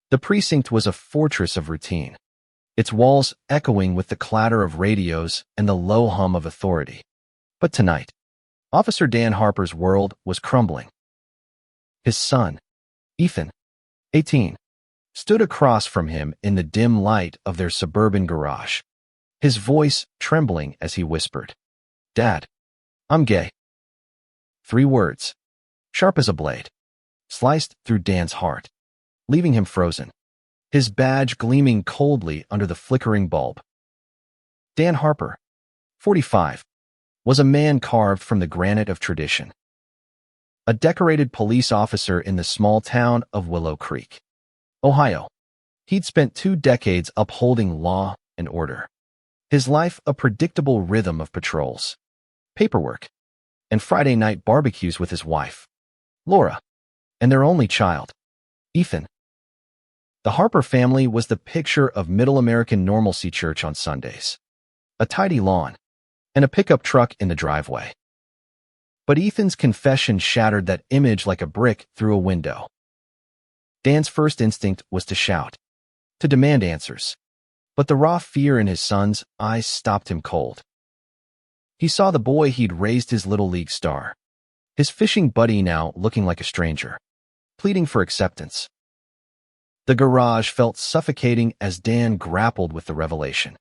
The precinct was a fortress of routine, its walls echoing with the clatter of radios and the low hum of authority. But tonight, Officer Dan Harper's world was crumbling. His son, Ethan, 18, stood across from him in the dim light of their suburban garage, his voice trembling as he whispered, "Dad, I'm gay." 3 words, sharp as a blade, sliced through Dan's heart, leaving him frozen, his badge gleaming coldly under the flickering bulb. Dan Harper, 45, was a man carved from the granite of tradition. A decorated police officer in the small town of Willow Creek, Ohio. He'd spent 2 decades upholding law and order, his life a predictable rhythm of patrols, paperwork, and Friday night barbecues with his wife, Laura, and their only child, Ethan. The Harper family was the picture of middle American normalcy church on Sundays. A tidy lawn, and a pickup truck in the driveway. But Ethan's confession shattered that image like a brick through a window. Dan's first instinct was to shout, to demand answers, but the raw fear in his son's eyes stopped him cold. He saw the boy he'd raised his little league star, his fishing buddy now looking like a stranger, pleading for acceptance. The garage felt suffocating as Dan grappled with the revelation.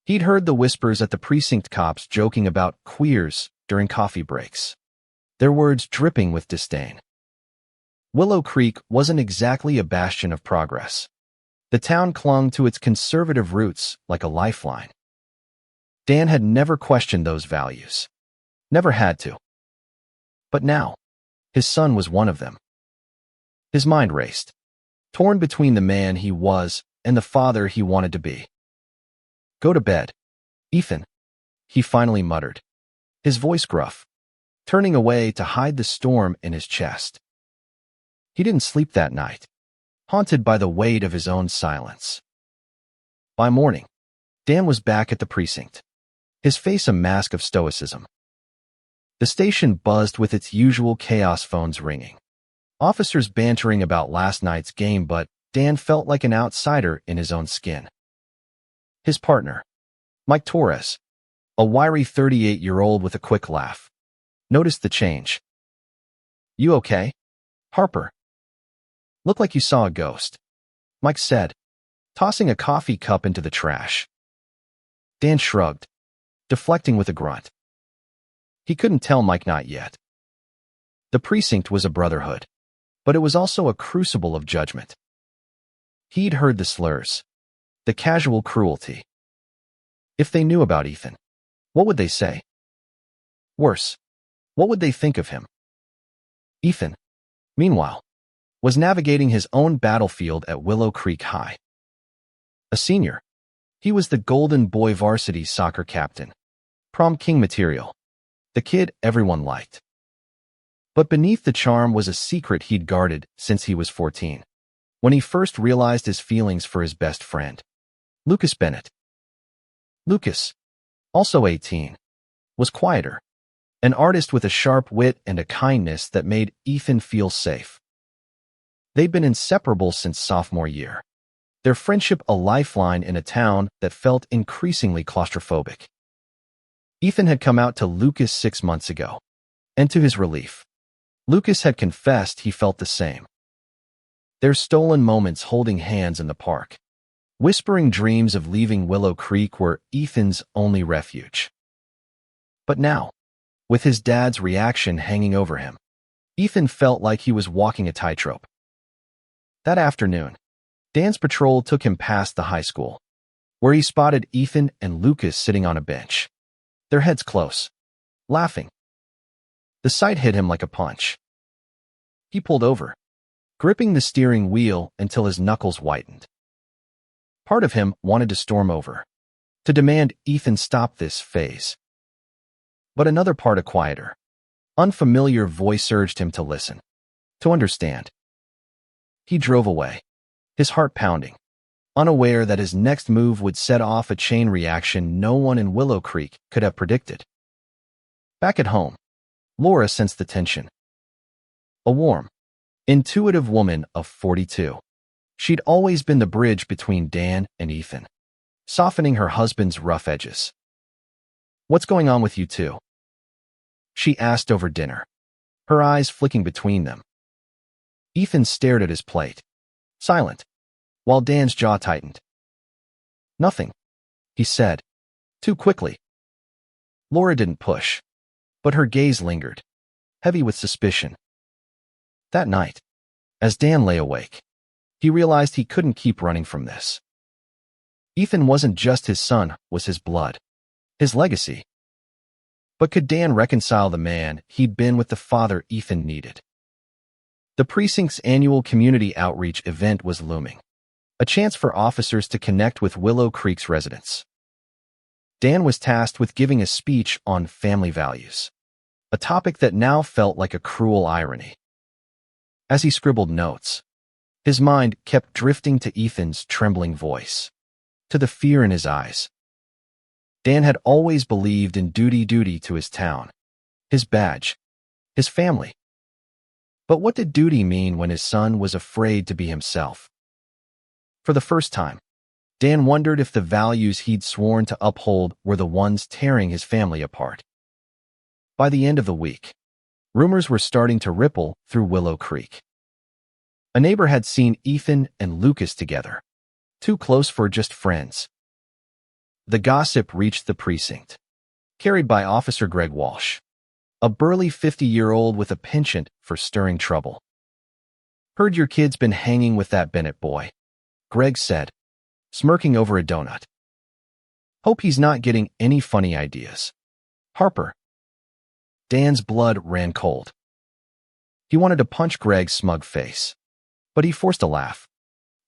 He'd heard the whispers at the precinct cops joking about queers during coffee breaks, their words dripping with disdain. Willow Creek wasn't exactly a bastion of progress. The town clung to its conservative roots like a lifeline. Dan had never questioned those values. Never had to. But now, his son was one of them. His mind raced, torn between the man he was and the father he wanted to be. "Go to bed, Ethan," he finally muttered, his voice gruff, turning away to hide the storm in his chest. He didn't sleep that night, haunted by the weight of his own silence. By morning, Dan was back at the precinct, his face a mask of stoicism. The station buzzed with its usual chaos phones ringing, officers bantering about last night's game, but Dan felt like an outsider in his own skin. His partner, Mike Torres, a wiry 38-year-old with a quick laugh, noticed the change. "You okay, Harper? Look like you saw a ghost," Mike said, tossing a coffee cup into the trash. Dan shrugged, deflecting with a grunt. He couldn't tell Mike not yet. The precinct was a brotherhood, but it was also a crucible of judgment. He'd heard the slurs, the casual cruelty. If they knew about Ethan, what would they say? Worse, what would they think of him? Ethan, meanwhile, was navigating his own battlefield at Willow Creek High. A senior, he was the Golden Boy varsity soccer captain, prom king material, the kid everyone liked. But beneath the charm was a secret he'd guarded since he was 14, when he first realized his feelings for his best friend, Lucas Bennett. Lucas, also 18, was quieter, an artist with a sharp wit and a kindness that made Ethan feel safe. They'd been inseparable since sophomore year, their friendship a lifeline in a town that felt increasingly claustrophobic. Ethan had come out to Lucas 6 months ago, and to his relief, Lucas had confessed he felt the same. Their stolen moments holding hands in the park, whispering dreams of leaving Willow Creek were Ethan's only refuge. But now, with his dad's reaction hanging over him, Ethan felt like he was walking a tightrope. That afternoon, Dan's patrol took him past the high school, where he spotted Ethan and Lucas sitting on a bench, their heads close, laughing. The sight hit him like a punch. He pulled over, gripping the steering wheel until his knuckles whitened. Part of him wanted to storm over, to demand Ethan stop this phase. But another part, a quieter, unfamiliar voice urged him to listen, to understand. He drove away, his heart pounding, unaware that his next move would set off a chain reaction no one in Willow Creek could have predicted. Back at home, Laura sensed the tension. A warm, intuitive woman of 42, She'd always been the bridge between Dan and Ethan, softening her husband's rough edges. "What's going on with you two?" she asked over dinner, her eyes flicking between them. Ethan stared at his plate, silent, while Dan's jaw tightened. "Nothing," he said, too quickly. Laura didn't push, but her gaze lingered, heavy with suspicion. That night, as Dan lay awake, he realized he couldn't keep running from this. Ethan wasn't just his son, was his blood, his legacy. But could Dan reconcile the man he'd been with the father Ethan needed? The precinct's annual community outreach event was looming, a chance for officers to connect with Willow Creek's residents. Dan was tasked with giving a speech on family values, a topic that now felt like a cruel irony. As he scribbled notes, his mind kept drifting to Ethan's trembling voice, to the fear in his eyes. Dan had always believed in duty to his town, his badge, his family. But what did duty mean when his son was afraid to be himself? For the first time, Dan wondered if the values he'd sworn to uphold were the ones tearing his family apart. By the end of the week, rumors were starting to ripple through Willow Creek. A neighbor had seen Ethan and Lucas together, too close for just friends. The gossip reached the precinct, carried by Officer Greg Walsh, a burly 50-year-old with a penchant for stirring trouble. "Heard your kid's been hanging with that Bennett boy," Greg said, smirking over a donut. "Hope he's not getting any funny ideas." "Harper." Dan's blood ran cold. He wanted to punch Greg's smug face, but he forced a laugh,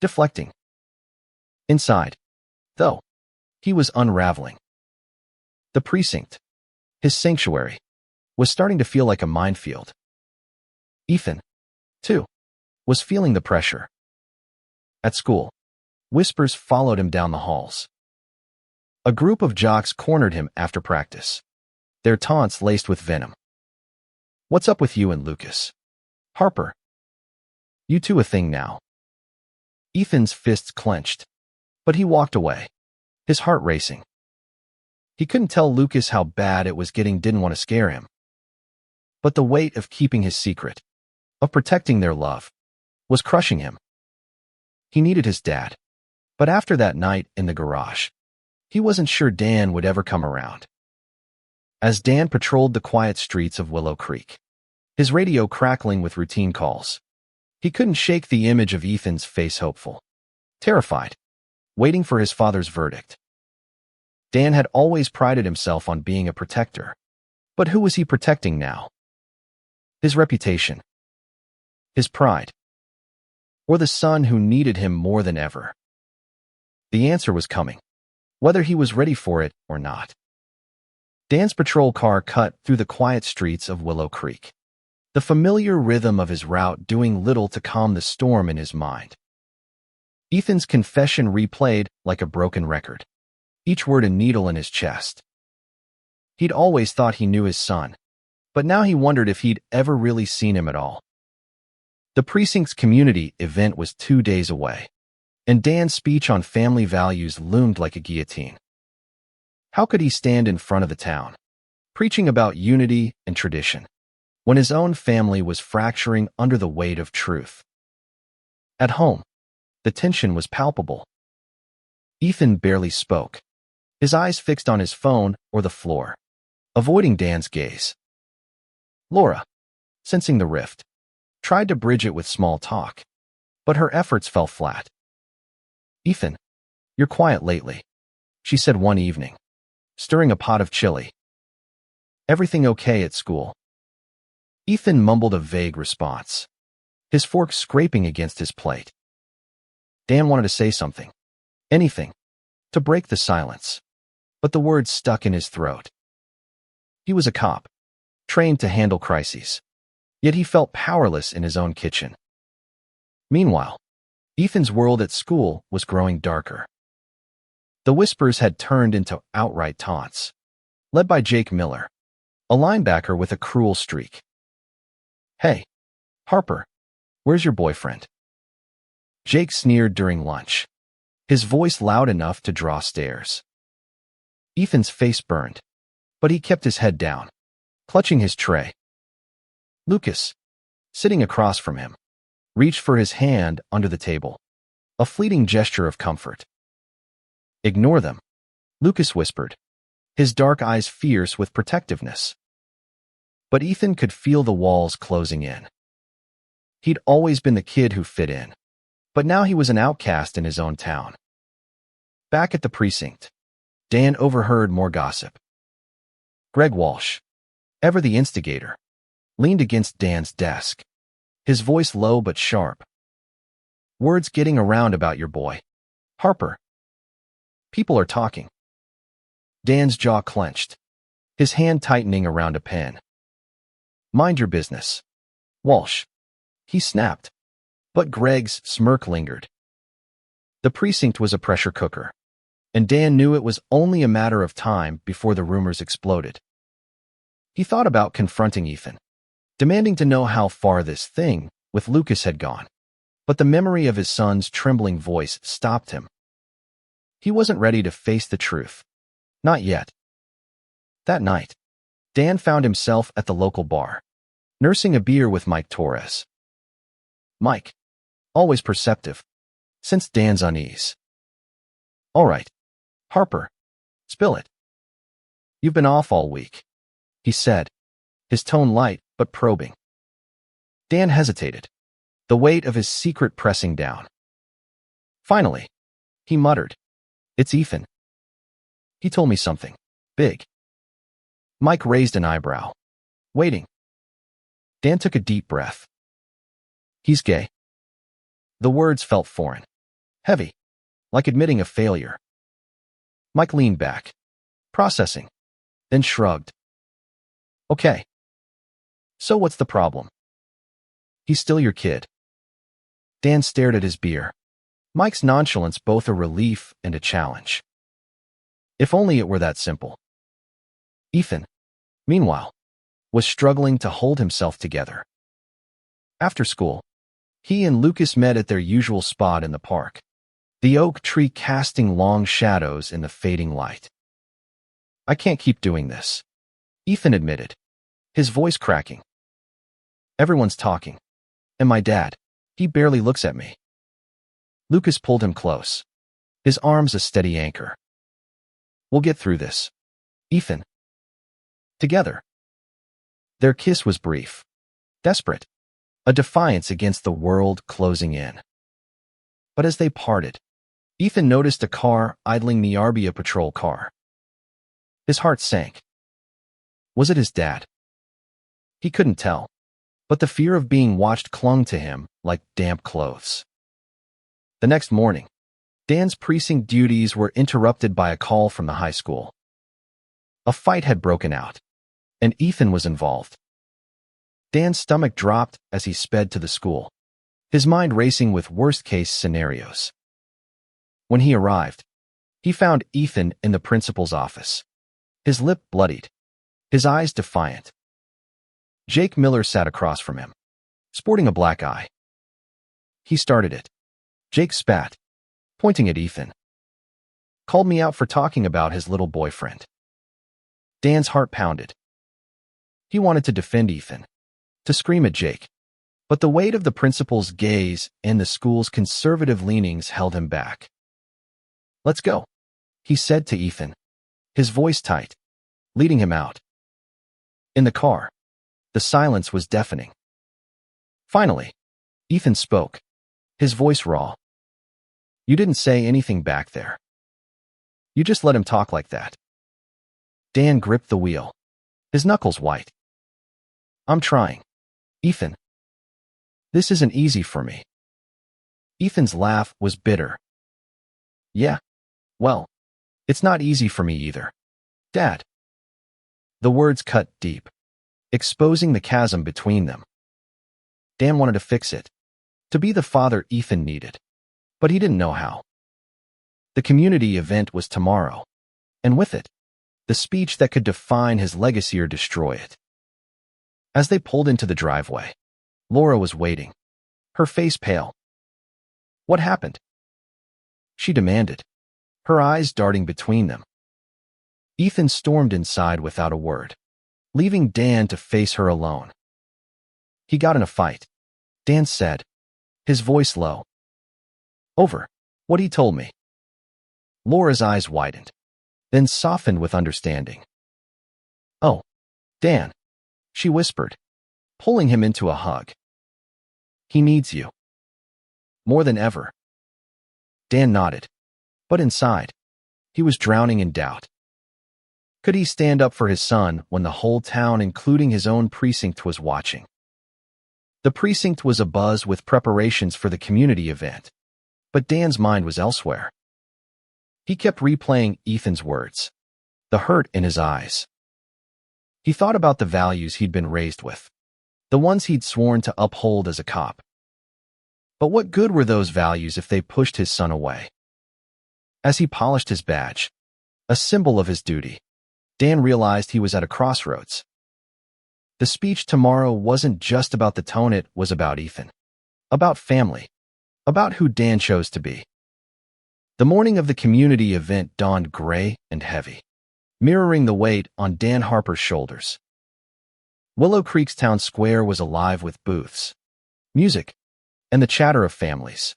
deflecting. Inside, though, he was unraveling. The precinct, his sanctuary, was starting to feel like a minefield. Ethan, too, was feeling the pressure. At school, whispers followed him down the halls. A group of jocks cornered him after practice, their taunts laced with venom. "What's up with you and Lucas? Harper? You two a thing now?" Ethan's fists clenched, but he walked away, his heart racing. He couldn't tell Lucas how bad it was getting, didn't want to scare him. But the weight of keeping his secret, of protecting their love, was crushing him. He needed his dad, but after that night in the garage, he wasn't sure Dan would ever come around. As Dan patrolled the quiet streets of Willow Creek, his radio crackling with routine calls, he couldn't shake the image of Ethan's face, hopeful, terrified, waiting for his father's verdict. Dan had always prided himself on being a protector, but who was he protecting now? His reputation, his pride, or the son who needed him more than ever? The answer was coming, whether he was ready for it or not. Dan's patrol car cut through the quiet streets of Willow Creek, the familiar rhythm of his route doing little to calm the storm in his mind. Ethan's confession replayed like a broken record, each word a needle in his chest. He'd always thought he knew his son, but now he wondered if he'd ever really seen him at all. The precinct's community event was 2 days away, and Dan's speech on family values loomed like a guillotine. How could he stand in front of the town, preaching about unity and tradition, when his own family was fracturing under the weight of truth? At home, the tension was palpable. Ethan barely spoke, his eyes fixed on his phone or the floor, avoiding Dan's gaze. Laura, sensing the rift, tried to bridge it with small talk, but her efforts fell flat. "Ethan, you're quiet lately," she said one evening, stirring a pot of chili. "Everything okay at school?" Ethan mumbled a vague response, his fork scraping against his plate. Dan wanted to say something, anything, to break the silence, but the words stuck in his throat. He was a cop, trained to handle crises, yet he felt powerless in his own kitchen. Meanwhile, Ethan's world at school was growing darker. The whispers had turned into outright taunts, led by Jake Miller, a linebacker with a cruel streak. "Hey, Harper, where's your boyfriend?" Jake sneered during lunch, his voice loud enough to draw stares. Ethan's face burned, but he kept his head down, clutching his tray. Lucas, sitting across from him, reached for his hand under the table, a fleeting gesture of comfort. "Ignore them," Lucas whispered, his dark eyes fierce with protectiveness. But Ethan could feel the walls closing in. He'd always been the kid who fit in, but now he was an outcast in his own town. Back at the precinct, Dan overheard more gossip. Greg Walsh, ever the instigator, leaned against Dan's desk, his voice low but sharp. "Word's getting around about your boy, Harper. People are talking." Dan's jaw clenched, his hand tightening around a pen. "Mind your business, Walsh," he snapped, but Greg's smirk lingered. The precinct was a pressure cooker, and Dan knew it was only a matter of time before the rumors exploded. He thought about confronting Ethan, demanding to know how far this thing with Lucas had gone, but the memory of his son's trembling voice stopped him. He wasn't ready to face the truth. Not yet. That night, Dan found himself at the local bar, nursing a beer with Mike Torres. Mike, always perceptive, sensed Dan's unease. "All right, Harper, spill it. You've been off all week," he said, his tone light but probing. Dan hesitated, the weight of his secret pressing down. Finally, he muttered, "It's Ethan. He told me something big." Mike raised an eyebrow, waiting. Dan took a deep breath. "He's gay." The words felt foreign, heavy, like admitting a failure. Mike leaned back, processing, then shrugged. "Okay. So what's the problem? He's still your kid." Dan stared at his beer, Mike's nonchalance both a relief and a challenge. If only it were that simple. Ethan, meanwhile, was struggling to hold himself together. After school, he and Lucas met at their usual spot in the park, the oak tree casting long shadows in the fading light. "I can't keep doing this," Ethan admitted, his voice cracking. "Everyone's talking, and my dad, he barely looks at me." Lucas pulled him close, his arms a steady anchor. "We'll get through this, Ethan. Together." Their kiss was brief, desperate, a defiance against the world closing in. But as they parted, Ethan noticed a car idling near a patrol car. His heart sank. Was it his dad? He couldn't tell, but the fear of being watched clung to him like damp clothes. The next morning, Dan's precinct duties were interrupted by a call from the high school. A fight had broken out, and Ethan was involved. Dan's stomach dropped as he sped to the school, his mind racing with worst-case scenarios. When he arrived, he found Ethan in the principal's office, his lip bloodied, his eyes defiant. Jake Miller sat across from him, sporting a black eye. He started it. Jake spat, pointing at Ethan. "Called me out for talking about his little boyfriend." Dan's heart pounded. He wanted to defend Ethan, to scream at Jake, but the weight of the principal's gaze and the school's conservative leanings held him back. "Let's go," he said to Ethan, his voice tight, leading him out. In the car, the silence was deafening. Finally, Ethan spoke, his voice raw. "You didn't say anything back there. You just let him talk like that." Dan gripped the wheel, his knuckles white. "I'm trying, Ethan. This isn't easy for me." Ethan's laugh was bitter. "Yeah, well, it's not easy for me either, Dad." The words cut deep, exposing the chasm between them. Dan wanted to fix it, to be the father Ethan needed, but he didn't know how. The community event was tomorrow, and with it, the speech that could define his legacy or destroy it. As they pulled into the driveway, Laura was waiting, her face pale. What happened? She demanded, her eyes darting between them. Ethan stormed inside without a word, leaving Dan to face her alone. He got in a fight, Dan said, his voice low. Over what he told me. Laura's eyes widened, then softened with understanding. Oh, Dan, she whispered, pulling him into a hug. He needs you. More than ever. Dan nodded, but inside, he was drowning in doubt. Could he stand up for his son when the whole town, including his own precinct, was watching? The precinct was abuzz with preparations for the community event, but Dan's mind was elsewhere. He kept replaying Ethan's words, the hurt in his eyes. He thought about the values he'd been raised with, the ones he'd sworn to uphold as a cop. But what good were those values if they pushed his son away? As he polished his badge, a symbol of his duty, Dan realized he was at a crossroads. The speech tomorrow wasn't just about the tone, it was about Ethan, about family, about who Dan chose to be. The morning of the community event dawned gray and heavy, mirroring the weight on Dan Harper's shoulders. Willow Creek's town square was alive with booths, music, and the chatter of families,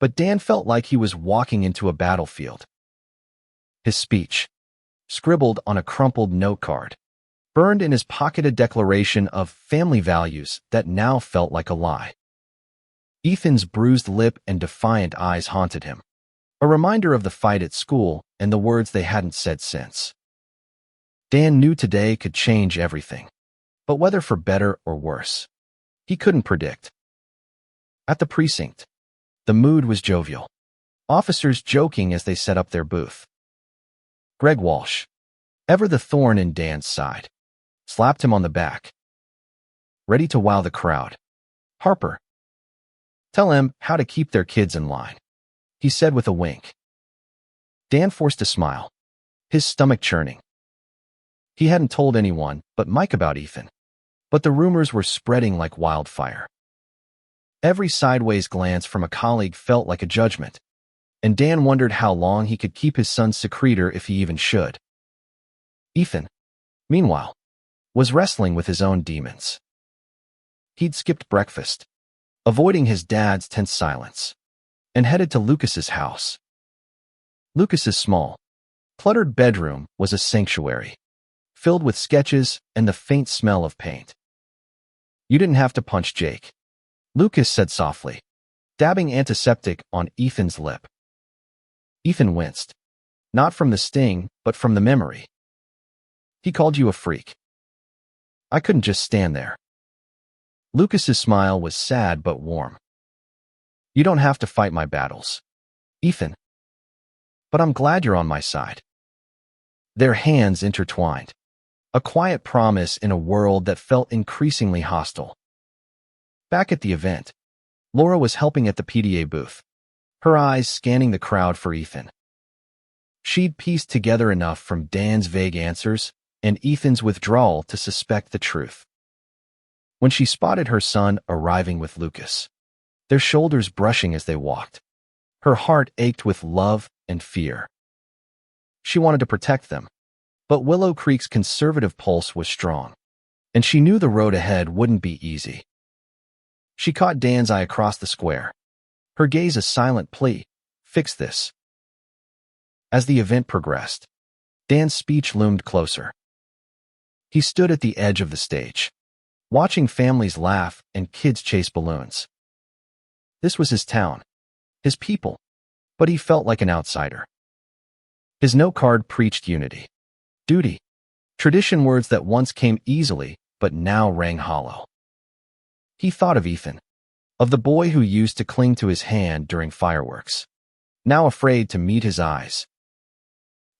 but Dan felt like he was walking into a battlefield. His speech, scribbled on a crumpled note card, burned in his pocket a declaration of family values that now felt like a lie. Ethan's bruised lip and defiant eyes haunted him, a reminder of the fight at school and the words they hadn't said since. Dan knew today could change everything, but whether for better or worse, he couldn't predict. At the precinct, the mood was jovial, officers joking as they set up their booth. Greg Walsh, ever the thorn in Dan's side, slapped him on the back. Ready to wow the crowd. Harper, tell him how to keep their kids in line, he said with a wink. Dan forced a smile, his stomach churning. He hadn't told anyone but Mike about Ethan, but the rumors were spreading like wildfire. Every sideways glance from a colleague felt like a judgment, and Dan wondered how long he could keep his son secreter if he even should. Ethan, meanwhile, was wrestling with his own demons. He'd skipped breakfast, avoiding his dad's tense silence, and headed to Lucas's house. Lucas's small, cluttered bedroom was a sanctuary, filled with sketches and the faint smell of paint. You didn't have to punch Jake, Lucas said softly, dabbing antiseptic on Ethan's lip. Ethan winced, not from the sting, but from the memory. He called you a freak. I couldn't just stand there. Lucas's smile was sad but warm. You don't have to fight my battles, Ethan. But I'm glad you're on my side. Their hands intertwined, a quiet promise in a world that felt increasingly hostile. Back at the event, Laura was helping at the PDA booth, her eyes scanning the crowd for Ethan. She'd pieced together enough from Dan's vague answers and Ethan's withdrawal to suspect the truth. When she spotted her son arriving with Lucas, their shoulders brushing as they walked, her heart ached with love and fear. She wanted to protect them, but Willow Creek's conservative pulse was strong, and she knew the road ahead wouldn't be easy. She caught Dan's eye across the square, her gaze a silent plea, fix this. As the event progressed, Dan's speech loomed closer. He stood at the edge of the stage, watching families laugh and kids chase balloons. This was his town, his people, but he felt like an outsider. His note card preached unity, duty, tradition, words that once came easily but now rang hollow. He thought of Ethan, of the boy who used to cling to his hand during fireworks, now afraid to meet his eyes.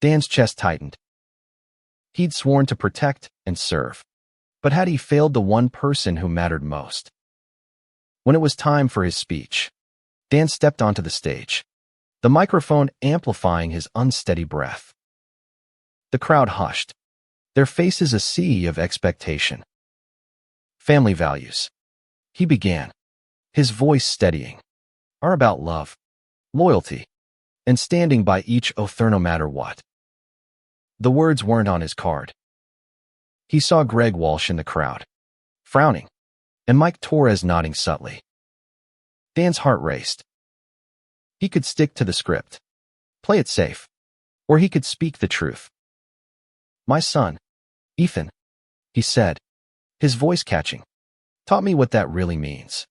Dan's chest tightened. He'd sworn to protect and serve, but had he failed the one person who mattered most? When it was time for his speech, Dan stepped onto the stage, the microphone amplifying his unsteady breath. The crowd hushed, their faces a sea of expectation. Family values, he began, his voice steadying, are about love, loyalty, and standing by each other no matter what. The words weren't on his card. He saw Greg Walsh in the crowd, frowning, and Mike Torres nodding subtly. Dan's heart raced. He could stick to the script, play it safe, or he could speak the truth. "My son, Ethan," he said, his voice catching, "taught me what that really means."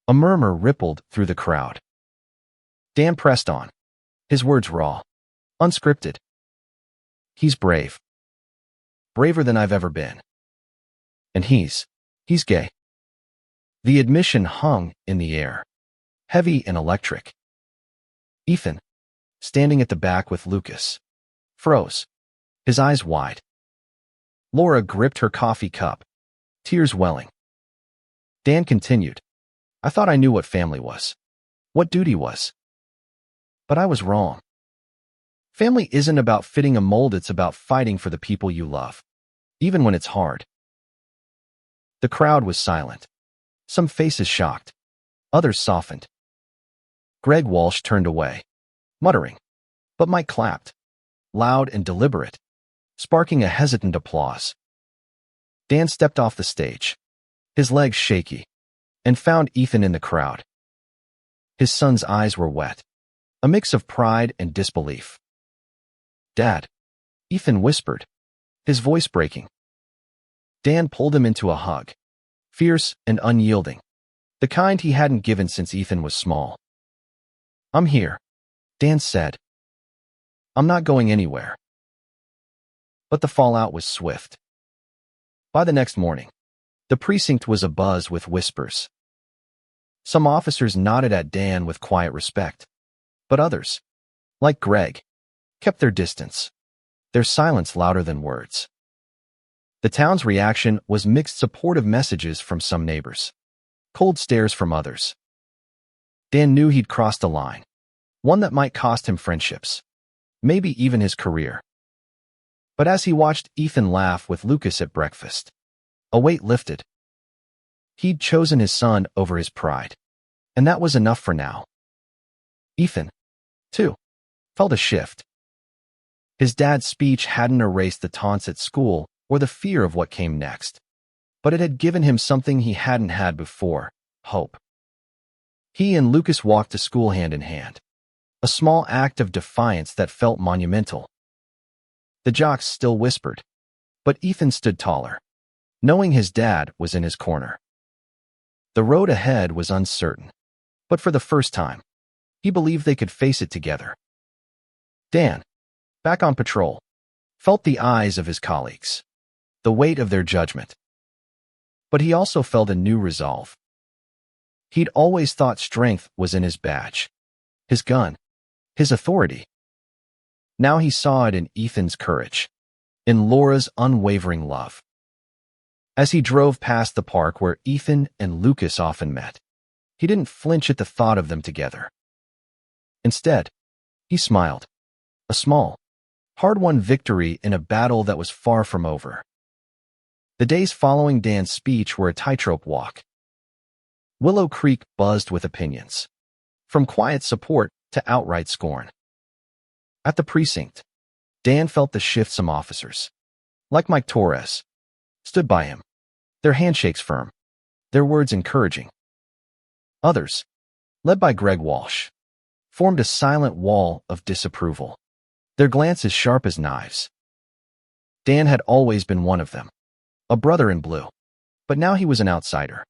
A murmur rippled through the crowd. Dan pressed on, his words raw, unscripted. "He's brave. Braver than I've ever been. And he's gay." The admission hung in the air, heavy and electric. Ethan, standing at the back with Lucas, froze, his eyes wide. Laura gripped her coffee cup, tears welling. Dan continued, "I thought I knew what family was, what duty was. But I was wrong. Family isn't about fitting a mold, it's about fighting for the people you love, even when it's hard." The crowd was silent. Some faces shocked, others softened. Greg Walsh turned away, muttering, but Mike clapped, loud and deliberate, sparking a hesitant applause. Dan stepped off the stage, his legs shaky, and found Ethan in the crowd. His son's eyes were wet, a mix of pride and disbelief. "Dad," Ethan whispered, his voice breaking. Dan pulled him into a hug, fierce and unyielding, the kind he hadn't given since Ethan was small. "I'm here," Dan said. "I'm not going anywhere." But the fallout was swift. By the next morning, the precinct was abuzz with whispers. Some officers nodded at Dan with quiet respect, but others, like Greg, kept their distance, their silence louder than words. The town's reaction was mixed, supportive messages from some neighbors, cold stares from others. Dan knew he'd crossed a line, one that might cost him friendships, maybe even his career. But as he watched Ethan laugh with Lucas at breakfast, a weight lifted. He'd chosen his son over his pride, and that was enough for now. Ethan, too, felt a shift. His dad's speech hadn't erased the taunts at school or the fear of what came next, but it had given him something he hadn't had before: hope. He and Lucas walked to school hand in hand, a small act of defiance that felt monumental. The jocks still whispered, but Ethan stood taller, knowing his dad was in his corner. The road ahead was uncertain, but for the first time, he believed they could face it together. Dan, back on patrol, felt the eyes of his colleagues, the weight of their judgment. But he also felt a new resolve. He'd always thought strength was in his badge, his gun, his authority. Now he saw it in Ethan's courage, in Laura's unwavering love. As he drove past the park where Ethan and Lucas often met, he didn't flinch at the thought of them together. Instead, he smiled, a small, hard-won victory in a battle that was far from over. The days following Dan's speech were a tightrope walk. Willow Creek buzzed with opinions, from quiet support to outright scorn. At the precinct, Dan felt the shift. Some officers, like Mike Torres, stood by him, their handshakes firm, their words encouraging. Others, led by Greg Walsh, formed a silent wall of disapproval, their glances sharp as knives. Dan had always been one of them, a brother in blue, but now he was an outsider,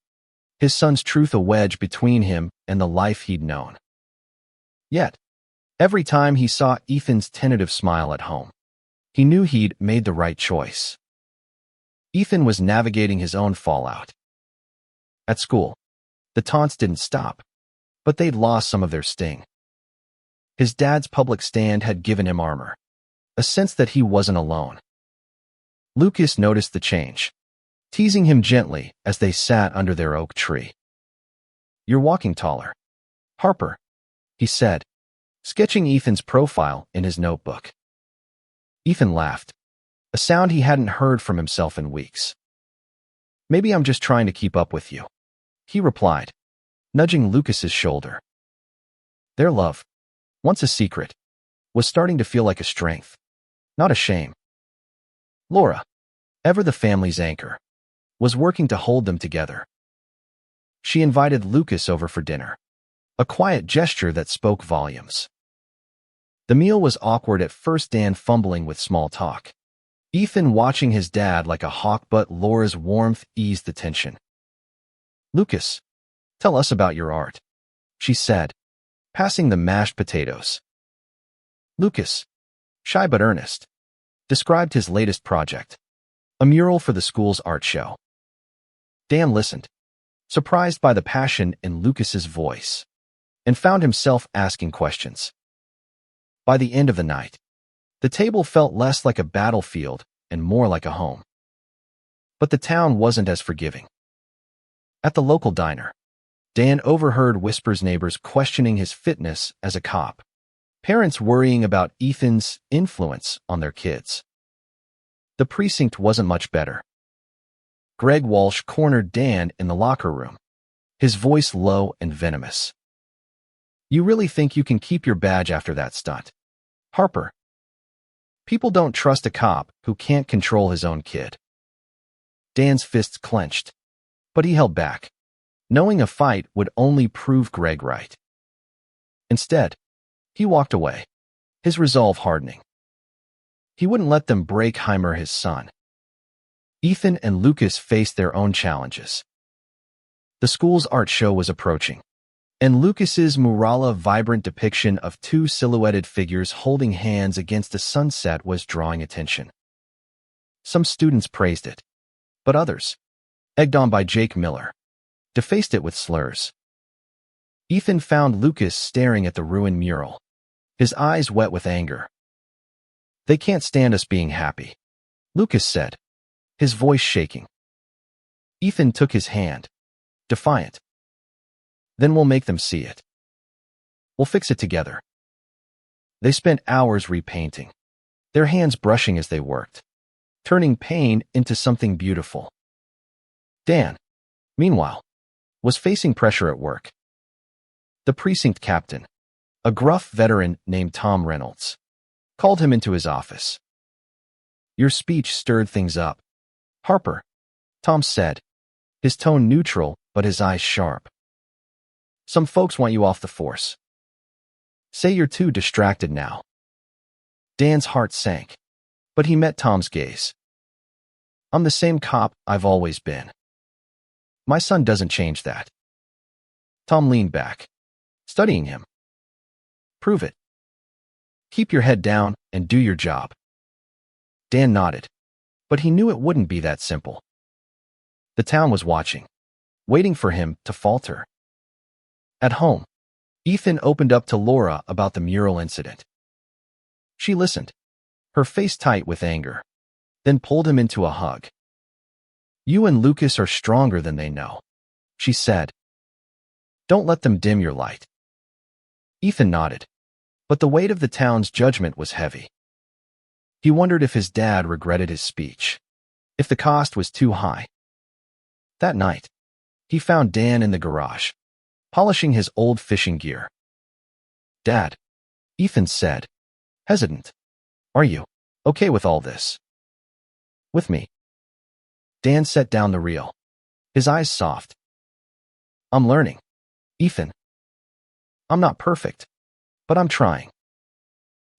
his son's truth a wedge between him and the life he'd known. Yet, every time he saw Ethan's tentative smile at home, he knew he'd made the right choice. Ethan was navigating his own fallout. At school, the taunts didn't stop, but they'd lost some of their sting. His dad's public stand had given him armor, a sense that he wasn't alone. Lucas noticed the change, teasing him gently as they sat under their oak tree. "You're walking taller, Harper," he said, sketching Ethan's profile in his notebook. Ethan laughed, a sound he hadn't heard from himself in weeks. "Maybe I'm just trying to keep up with you," he replied, nudging Lucas's shoulder. Their love, once a secret, was starting to feel like a strength, not a shame. Laura, ever the family's anchor, was working to hold them together. She invited Lucas over for dinner, a quiet gesture that spoke volumes. The meal was awkward at first, Dan fumbling with small talk, Ethan watching his dad like a hawk, but Laura's warmth eased the tension. "Lucas, tell us about your art," she said, passing the mashed potatoes. Lucas, shy but earnest, described his latest project, a mural for the school's art show. Dan listened, surprised by the passion in Lucas's voice, and found himself asking questions. By the end of the night, the table felt less like a battlefield and more like a home. But the town wasn't as forgiving. At the local diner, Dan overheard whispers, neighbors questioning his fitness as a cop, parents worrying about Ethan's influence on their kids. The precinct wasn't much better. Greg Walsh cornered Dan in the locker room, his voice low and venomous. "You really think you can keep your badge after that stunt, Harper? People don't trust a cop who can't control his own kid." Dan's fists clenched, but he held back, knowing a fight would only prove Greg right. Instead, he walked away, his resolve hardening. He wouldn't let them break Heimer, his son. Ethan and Lucas faced their own challenges. The school's art show was approaching, and Lucas's mural, a vibrant depiction of two silhouetted figures holding hands against a sunset, was drawing attention. Some students praised it, but others, egged on by Jake Miller, defaced it with slurs. Ethan found Lucas staring at the ruined mural, his eyes wet with anger. "They can't stand us being happy," Lucas said, his voice shaking. Ethan took his hand, defiant. "Then we'll make them see it. We'll fix it together." They spent hours repainting, their hands brushing as they worked, turning pain into something beautiful. Dan, meanwhile, was facing pressure at work. The precinct captain, a gruff veteran named Tom Reynolds, called him into his office. "Your speech stirred things up, Harper," Tom said, his tone neutral but his eyes sharp. "Some folks want you off the force. Say you're too distracted now." Dan's heart sank, but he met Tom's gaze. "I'm the same cop I've always been. My son doesn't change that." Tom leaned back, studying him. "Prove it. Keep your head down and do your job." Dan nodded, but he knew it wouldn't be that simple. The town was watching, waiting for him to falter. At home, Ethan opened up to Laura about the mural incident. She listened, her face tight with anger, then pulled him into a hug. "You and Lucas are stronger than they know," she said. "Don't let them dim your light." Ethan nodded, but the weight of the town's judgment was heavy. He wondered if his dad regretted his speech, if the cost was too high. That night, he found Dan in the garage, polishing his old fishing gear. "Dad," Ethan said, hesitant, "are you okay with all this?" "With me?" Dan set down the reel, his eyes soft. "I'm learning, Ethan. I'm not perfect, but I'm trying."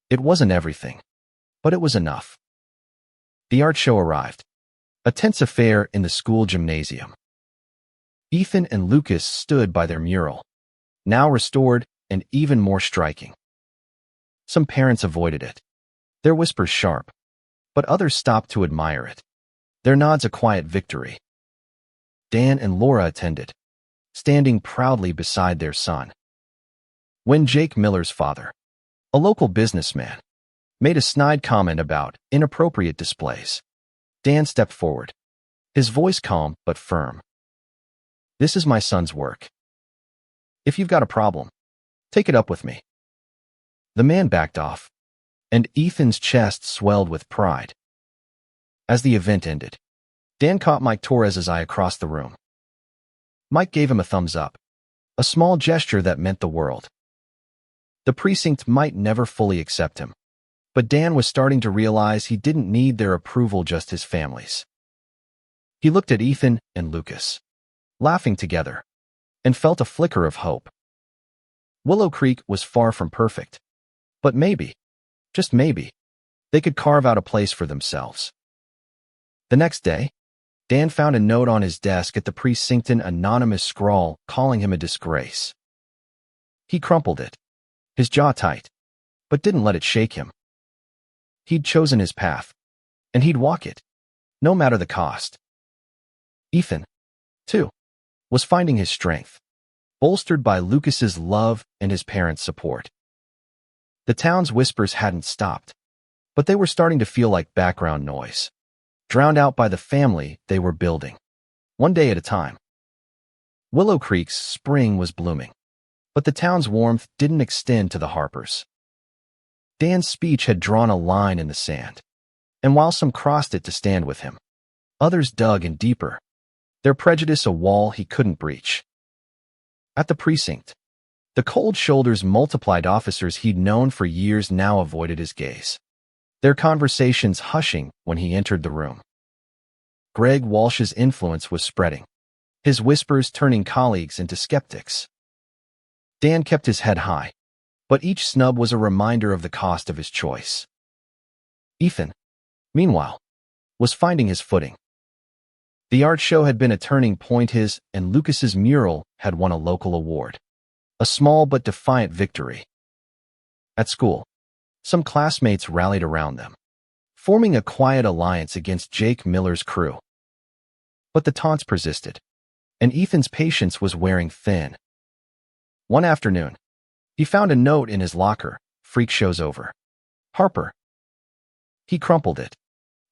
It wasn't everything, but it was enough. The art show arrived, a tense affair in the school gymnasium. Ethan and Lucas stood by their mural, now restored and even more striking. Some parents avoided it, their whispers sharp, but others stopped to admire it, their nods a quiet victory. Dan and Laura attended, standing proudly beside their son. When Jake Miller's father, a local businessman, made a snide comment about inappropriate displays, Dan stepped forward, his voice calm but firm. "This is my son's work. If you've got a problem, take it up with me." The man backed off, and Ethan's chest swelled with pride. As the event ended, Dan caught Mike Torres's eye across the room. Mike gave him a thumbs up, a small gesture that meant the world. The precinct might never fully accept him, but Dan was starting to realize he didn't need their approval, just his family's. He looked at Ethan and Lucas, laughing together, and felt a flicker of hope. Willow Creek was far from perfect, but maybe, just maybe, they could carve out a place for themselves. The next day, Dan found a note on his desk at the precinct, an anonymous scrawl calling him a disgrace. He crumpled it, his jaw tight, but didn't let it shake him. He'd chosen his path, and he'd walk it, no matter the cost. Ethan, too, was finding his strength, bolstered by Lucas's love and his parents' support. The town's whispers hadn't stopped, but they were starting to feel like background noise, drowned out by the family they were building, one day at a time. Willow Creek's spring was blooming, but the town's warmth didn't extend to the Harpers. Dan's speech had drawn a line in the sand, and while some crossed it to stand with him, others dug in deeper, their prejudice a wall he couldn't breach. At the precinct, the cold shoulders multiplied. Officers he'd known for years now avoided his gaze, their conversations hushing when he entered the room. Greg Walsh's influence was spreading, his whispers turning colleagues into skeptics. Dan kept his head high, but each snub was a reminder of the cost of his choice. Ethan, meanwhile, was finding his footing. The art show had been a turning point. His and Lucas's mural had won a local award, a small but defiant victory. At school, some classmates rallied around them, forming a quiet alliance against Jake Miller's crew. But the taunts persisted, and Ethan's patience was wearing thin. One afternoon, he found a note in his locker, "Freak show's over. Harper." He crumpled it,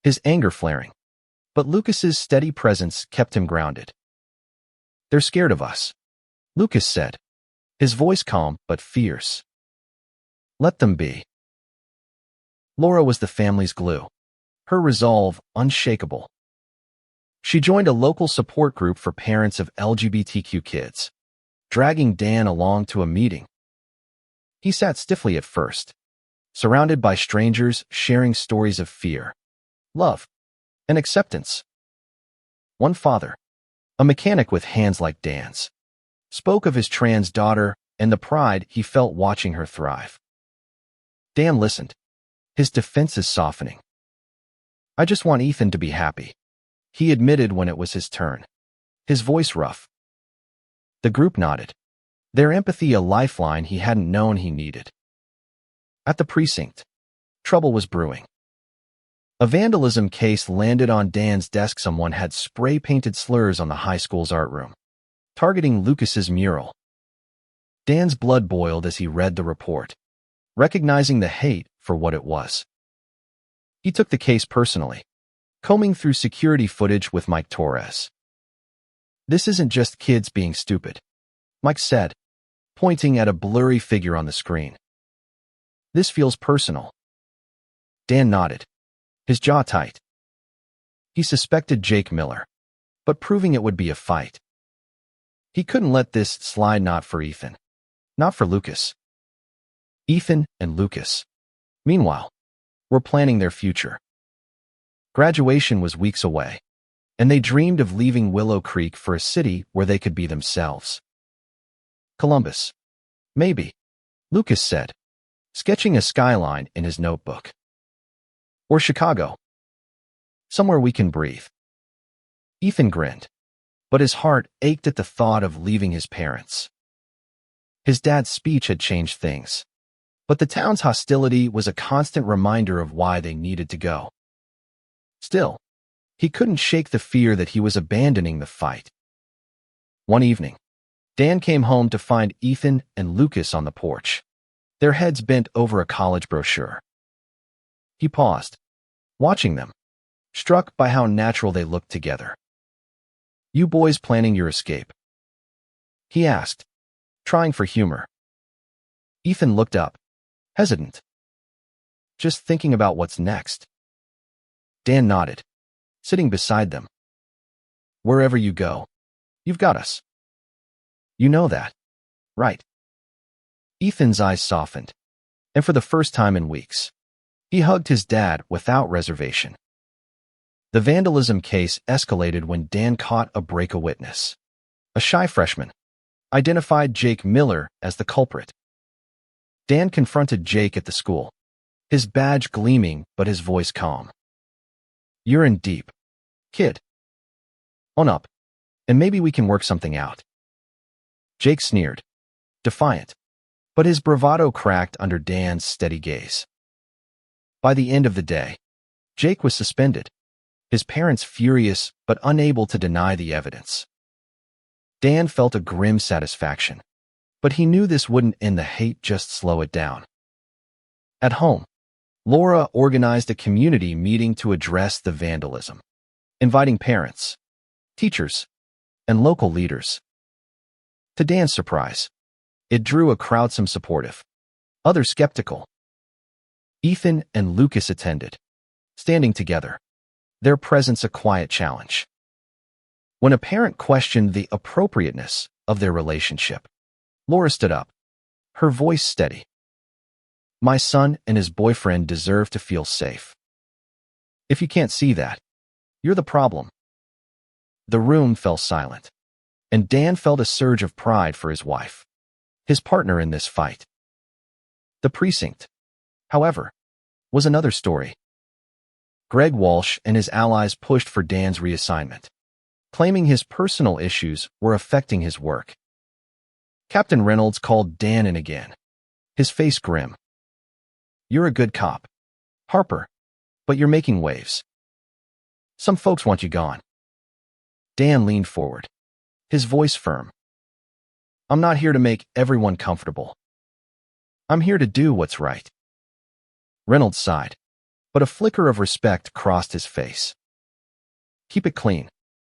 his anger flaring, but Lucas's steady presence kept him grounded. "They're scared of us," Lucas said, his voice calm but fierce. "Let them be." Laura was the family's glue, her resolve unshakable. She joined a local support group for parents of LGBTQ kids, dragging Dan along to a meeting. He sat stiffly at first, surrounded by strangers sharing stories of fear, love, and acceptance. One father, a mechanic with hands like Dan's, spoke of his trans daughter and the pride he felt watching her thrive. Dan listened, his defenses softening. "I just want Ethan to be happy," he admitted when it was his turn, his voice rough. The group nodded, their empathy a lifeline he hadn't known he needed. At the precinct, trouble was brewing. A vandalism case landed on Dan's desk. Someone had spray-painted slurs on the high school's art room, targeting Lucas's mural. Dan's blood boiled as he read the report, recognizing the hate for what it was. He took the case personally, combing through security footage with Mike Torres. "This isn't just kids being stupid," Mike said, pointing at a blurry figure on the screen. "This feels personal." Dan nodded, his jaw tight. He suspected Jake Miller, but proving it would be a fight. He couldn't let this slide, not for Ethan, not for Lucas. Ethan and Lucas, meanwhile, were planning their future. Graduation was weeks away, and they dreamed of leaving Willow Creek for a city where they could be themselves. "Columbus, maybe," Lucas said, sketching a skyline in his notebook. "Or Chicago. Somewhere we can breathe." Ethan grinned, but his heart ached at the thought of leaving his parents. His dad's speech had changed things, but the town's hostility was a constant reminder of why they needed to go. Still, he couldn't shake the fear that he was abandoning the fight. One evening, Dan came home to find Ethan and Lucas on the porch, their heads bent over a college brochure. He paused, watching them, struck by how natural they looked together. "You boys planning your escape?" he asked, trying for humor. Ethan looked up, hesitant. "Just thinking about what's next." Dan nodded, sitting beside them. "Wherever you go, you've got us. You know that." Right. Ethan's eyes softened, and for the first time in weeks, he hugged his dad without reservation. The vandalism case escalated when Dan caught a break-a witness. A shy freshman identified Jake Miller as the culprit. Dan confronted Jake at the school, his badge gleaming but his voice calm. "You're in deep, kid. Own up, and maybe we can work something out." Jake sneered, defiant, but his bravado cracked under Dan's steady gaze. By the end of the day, Jake was suspended, his parents furious but unable to deny the evidence. Dan felt a grim satisfaction, but he knew this wouldn't end the hate, just slow it down. At home, Laura organized a community meeting to address the vandalism, inviting parents, teachers, and local leaders. To Dan's surprise, it drew a crowd, some supportive, others skeptical. Ethan and Lucas attended, standing together, their presence a quiet challenge. When a parent questioned the appropriateness of their relationship, Laura stood up, her voice steady. "My son and his boyfriend deserve to feel safe. If you can't see that, you're the problem." The room fell silent, and Dan felt a surge of pride for his wife, his partner in this fight. The precinct, however, was another story. Greg Walsh and his allies pushed for Dan's reassignment, claiming his personal issues were affecting his work. Captain Reynolds called Dan in again, his face grim. "You're a good cop, Harper, but you're making waves. Some folks want you gone." Dan leaned forward, his voice firm. "I'm not here to make everyone comfortable. I'm here to do what's right." Reynolds sighed, but a flicker of respect crossed his face. "Keep it clean,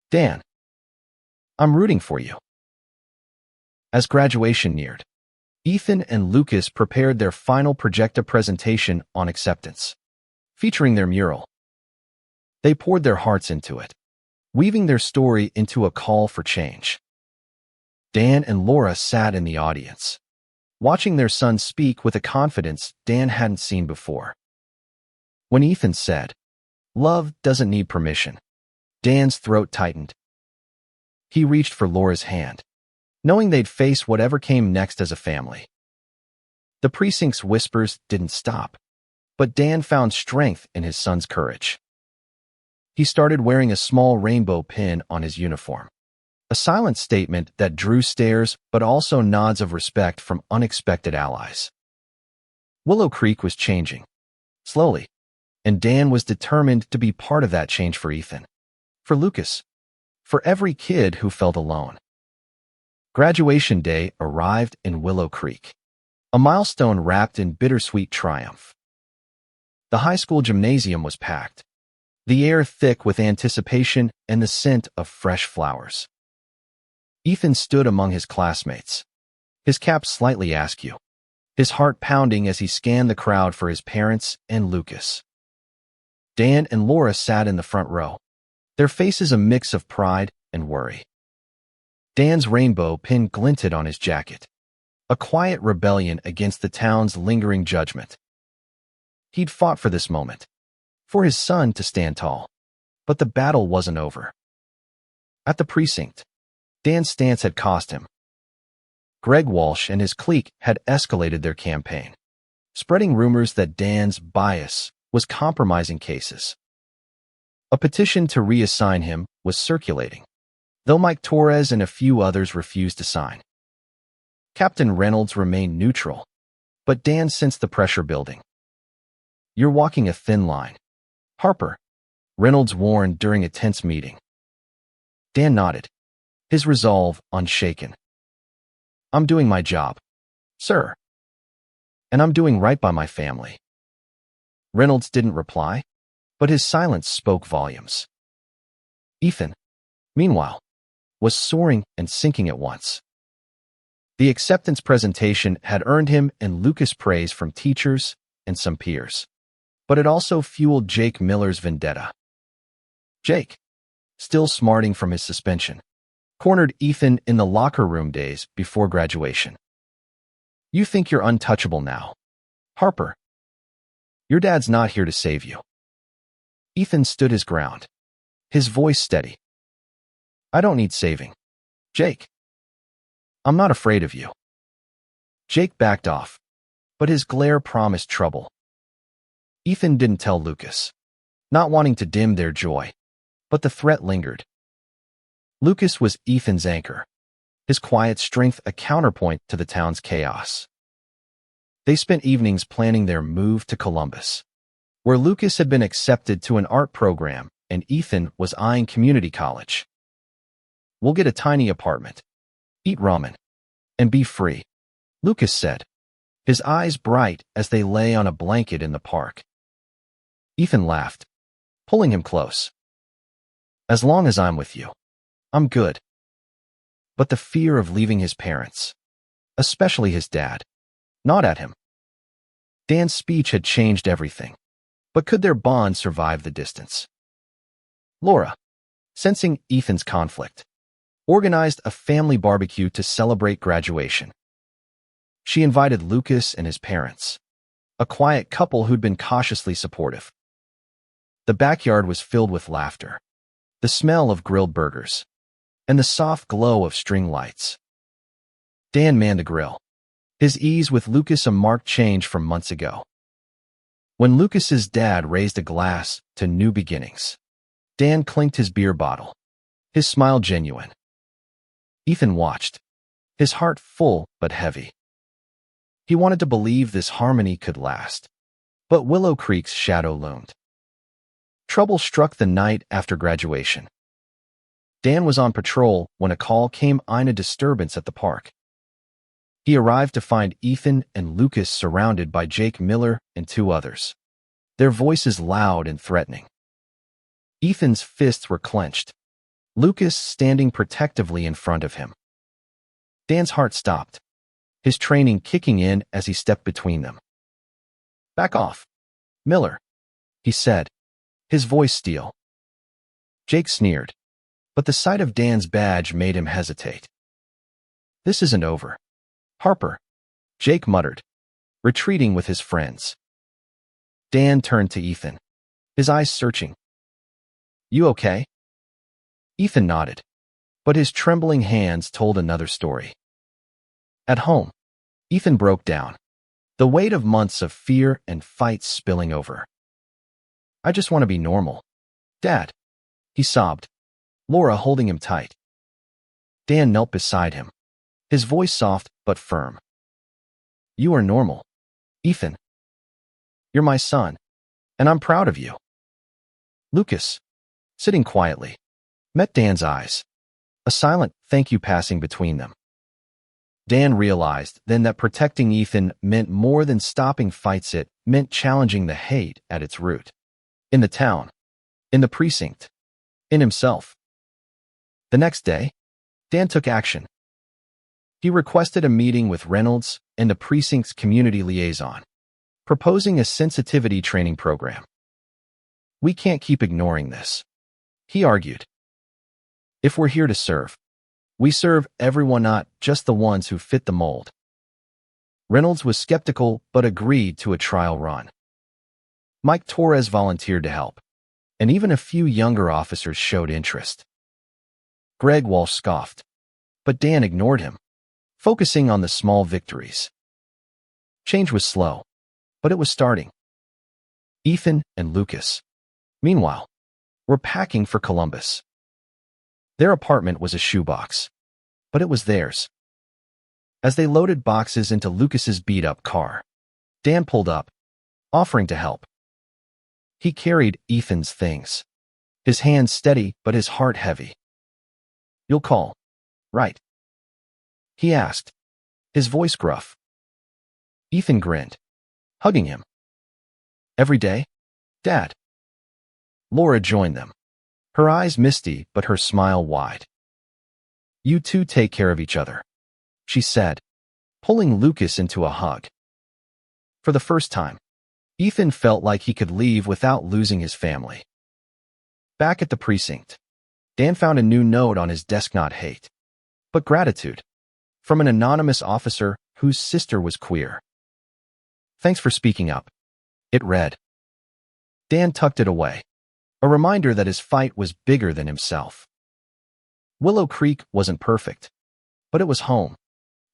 Dan. I'm rooting for you." As graduation neared, Ethan and Lucas prepared their final projecta presentation on acceptance, featuring their mural. They poured their hearts into it, weaving their story into a call for change. Dan and Laura sat in the audience, watching their son speak with a confidence Dan hadn't seen before. When Ethan said, "Love doesn't need permission," Dan's throat tightened. He reached for Laura's hand, knowing they'd face whatever came next as a family. The precinct's whispers didn't stop, but Dan found strength in his son's courage. He started wearing a small rainbow pin on his uniform, a silent statement that drew stares but also nods of respect from unexpected allies. Willow Creek was changing, slowly, and Dan was determined to be part of that change for Ethan, for Lucas, for every kid who felt alone. Graduation day arrived in Willow Creek, a milestone wrapped in bittersweet triumph. The high school gymnasium was packed, the air thick with anticipation and the scent of fresh flowers. Ethan stood among his classmates, his cap slightly askew, his heart pounding as he scanned the crowd for his parents and Lucas. Dan and Laura sat in the front row, their faces a mix of pride and worry. Dan's rainbow pin glinted on his jacket, a quiet rebellion against the town's lingering judgment. He'd fought for this moment, for his son to stand tall, but the battle wasn't over. At the precinct, Dan's stance had cost him. Greg Walsh and his clique had escalated their campaign, spreading rumors that Dan's bias was compromising cases. A petition to reassign him was circulating, though Mike Torres and a few others refused to sign. Captain Reynolds remained neutral, but Dan sensed the pressure building. "You're walking a thin line, Harper," Reynolds warned during a tense meeting. Dan nodded, his resolve unshaken. "I'm doing my job, sir. And I'm doing right by my family." Reynolds didn't reply, but his silence spoke volumes. Ethan, meanwhile, was soaring and sinking at once. The acceptance presentation had earned him and Lucas praise from teachers and some peers, but it also fueled Jake Miller's vendetta. Jake, still smarting from his suspension, cornered Ethan in the locker room days before graduation. You think you're untouchable now. Harper, your dad's not here to save you. Ethan stood his ground, his voice steady. I don't need saving. Jake. I'm not afraid of you. Jake backed off, but his glare promised trouble. Ethan didn't tell Lucas, not wanting to dim their joy, but the threat lingered. Lucas was Ethan's anchor, his quiet strength a counterpoint to the town's chaos. They spent evenings planning their move to Columbus, where Lucas had been accepted to an art program and Ethan was eyeing community college. We'll get a tiny apartment, eat ramen, and be free, Lucas said, his eyes bright as they lay on a blanket in the park. Ethan laughed, pulling him close. As long as I'm with you, I'm good. But the fear of leaving his parents, especially his dad, gnawed at him. Dan's speech had changed everything, but could their bond survive the distance? Laura, sensing Ethan's conflict, organized a family barbecue to celebrate graduation. She invited Lucas and his parents, a quiet couple who'd been cautiously supportive. The backyard was filled with laughter, the smell of grilled burgers, and the soft glow of string lights. Dan manned the grill, his ease with Lucas a marked change from months ago. When Lucas's dad raised a glass to new beginnings, Dan clinked his beer bottle, his smile genuine. Ethan watched, his heart full but heavy. He wanted to believe this harmony could last, but Willow Creek's shadow loomed. Trouble struck the night after graduation. Dan was on patrol when a call came in a disturbance at the park. He arrived to find Ethan and Lucas surrounded by Jake Miller and two others, their voices loud and threatening. Ethan's fists were clenched, Lucas standing protectively in front of him. Dan's heart stopped, his training kicking in as he stepped between them. Back off, Miller, he said, his voice steel. Jake sneered, but the sight of Dan's badge made him hesitate. This isn't over. Harper, Jake muttered, retreating with his friends. Dan turned to Ethan, his eyes searching. You okay? Ethan nodded, but his trembling hands told another story. At home, Ethan broke down, the weight of months of fear and fights spilling over. I just want to be normal. Dad, he sobbed, Laura holding him tight. Dan knelt beside him, his voice soft but firm. You are normal, Ethan. You're my son, and I'm proud of you. Lucas, sitting quietly, met Dan's eyes, a silent thank you passing between them. Dan realized then that protecting Ethan meant more than stopping fights. It meant challenging the hate at its root. In the town, in the precinct, in himself. The next day, Dan took action. He requested a meeting with Reynolds and the precinct's community liaison, proposing a sensitivity training program. We can't keep ignoring this, he argued. If we're here to serve, we serve everyone, not just the ones who fit the mold. Reynolds was skeptical but agreed to a trial run. Mike Torres volunteered to help, and even a few younger officers showed interest. Greg Walsh scoffed, but Dan ignored him, focusing on the small victories. Change was slow, but it was starting. Ethan and Lucas, meanwhile, were packing for Columbus. Their apartment was a shoebox, but it was theirs. As they loaded boxes into Lucas's beat-up car, Dan pulled up, offering to help. He carried Ethan's things, his hands steady but his heart heavy. You'll call, right? He asked, his voice gruff. Ethan grinned, hugging him. Every day, Dad. Laura joined them, her eyes misty but her smile wide. You two take care of each other, she said, pulling Lucas into a hug. For the first time, Ethan felt like he could leave without losing his family. Back at the precinct, Dan found a new note on his desk, not hate, but gratitude, from an anonymous officer whose sister was queer. "Thanks for speaking up," it read. Dan tucked it away, a reminder that his fight was bigger than himself. Willow Creek wasn't perfect, but it was home,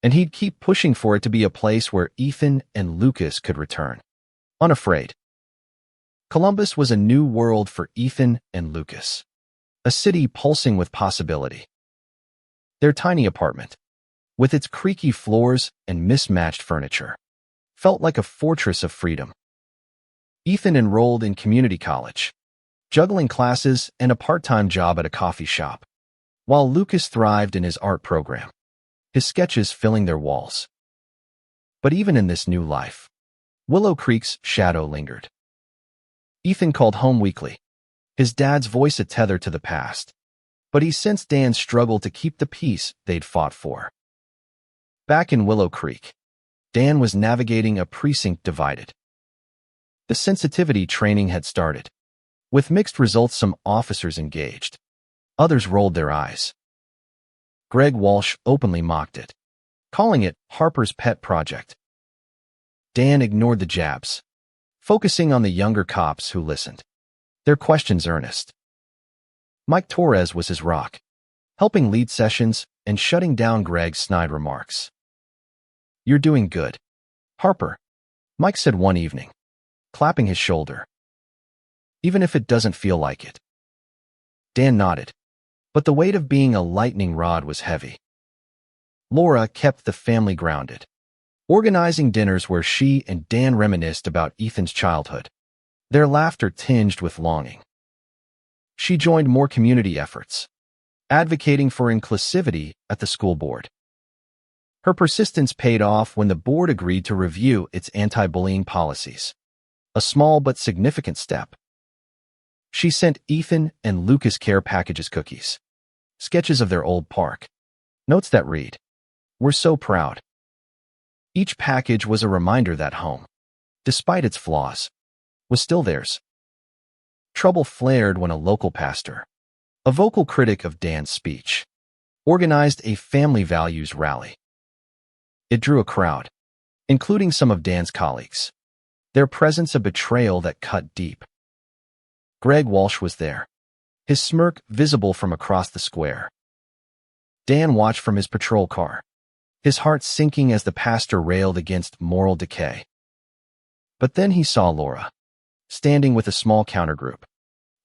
and he'd keep pushing for it to be a place where Ethan and Lucas could return, unafraid. Columbus was a new world for Ethan and Lucas, a city pulsing with possibility. Their tiny apartment, with its creaky floors and mismatched furniture, felt like a fortress of freedom. Ethan enrolled in community college, juggling classes and a part-time job at a coffee shop, while Lucas thrived in his art program, his sketches filling their walls. But even in this new life, Willow Creek's shadow lingered. Ethan called home weekly, his dad's voice a tether to the past, but he sensed Dan's struggle to keep the peace they'd fought for. Back in Willow Creek, Dan was navigating a precinct divided. The sensitivity training had started, with mixed results. Some officers engaged, others rolled their eyes. Greg Walsh openly mocked it, calling it Harper's pet project. Dan ignored the jabs, focusing on the younger cops who listened, their questions earnest. Mike Torres was his rock, helping lead sessions and shutting down Greg's snide remarks. "You're doing good, Harper," Mike said one evening, clapping his shoulder. "Even if it doesn't feel like it." Dan nodded, but the weight of being a lightning rod was heavy. Laura kept the family grounded, organizing dinners where she and Dan reminisced about Ethan's childhood, their laughter tinged with longing. She joined more community efforts, advocating for inclusivity at the school board. Her persistence paid off when the board agreed to review its anti-bullying policies, a small but significant step. She sent Ethan and Lucas care packages cookies, sketches of their old park, notes that read, "We're so proud." Each package was a reminder that home, despite its flaws, was still theirs. Trouble flared when a local pastor, a vocal critic of Dan's speech, organized a family values rally. It drew a crowd, including some of Dan's colleagues, their presence a betrayal that cut deep. Greg Walsh was there, his smirk visible from across the square. Dan watched from his patrol car, his heart sinking as the pastor railed against moral decay. But then he saw Laura, standing with a small countergroup,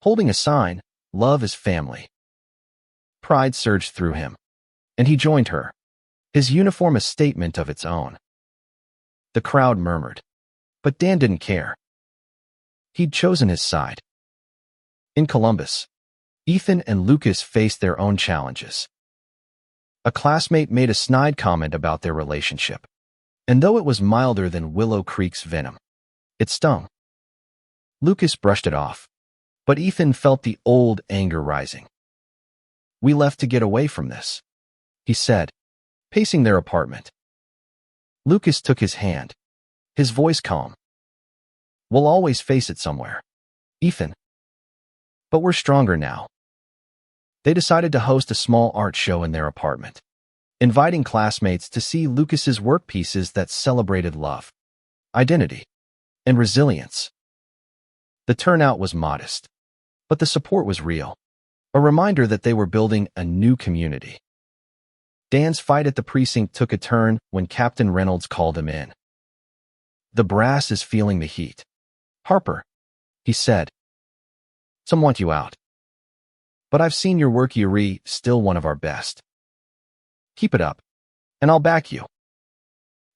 holding a sign, "Love is family." Pride surged through him, and he joined her, his uniform a statement of its own. The crowd murmured, but Dan didn't care. He'd chosen his side. In Columbus, Ethan and Lucas faced their own challenges. A classmate made a snide comment about their relationship, and though it was milder than Willow Creek's venom, it stung. Lucas brushed it off, but Ethan felt the old anger rising. "We left to get away from this," he said, pacing their apartment. Lucas took his hand, his voice calm. "We'll always face it somewhere, Ethan. But we're stronger now." They decided to host a small art show in their apartment, inviting classmates to see Lucas's work pieces that celebrated love, identity, and resilience. The turnout was modest, but the support was real, a reminder that they were building a new community. Dan's fight at the precinct took a turn when Captain Reynolds called him in. "The brass is feeling the heat, Harper," he said. "Some want you out. But I've seen your work. You're still one of our best. Keep it up, and I'll back you."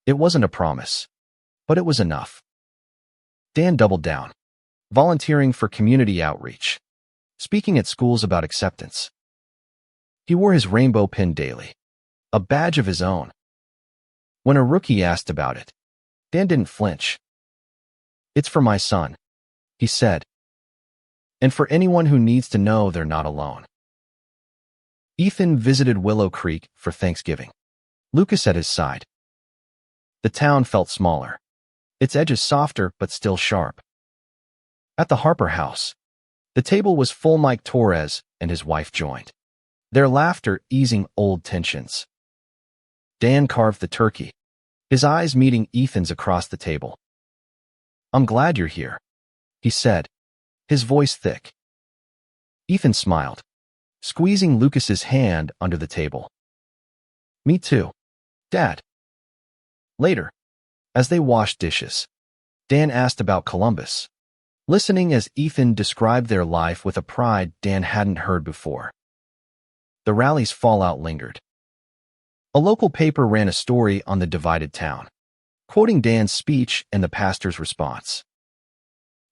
It wasn't a promise, but it was enough. Dan doubled down, volunteering for community outreach, speaking at schools about acceptance. He wore his rainbow pin daily, a badge of his own. When a rookie asked about it, Dan didn't flinch. "It's for my son," he said. "And for anyone who needs to know they're not alone." Ethan visited Willow Creek for Thanksgiving, Lucas at his side. The town felt smaller, its edges softer but still sharp. At the Harper house, the table was full. Mike Torres and his wife joined, their laughter easing old tensions. Dan carved the turkey, his eyes meeting Ethan's across the table. "I'm glad you're here," he said, his voice thick. Ethan smiled, squeezing Lucas's hand under the table. "Me too, Dad." Later, as they washed dishes, Dan asked about Columbus, listening as Ethan described their life with a pride Dan hadn't heard before. The rally's fallout lingered. A local paper ran a story on the divided town, quoting Dan's speech and the pastor's response.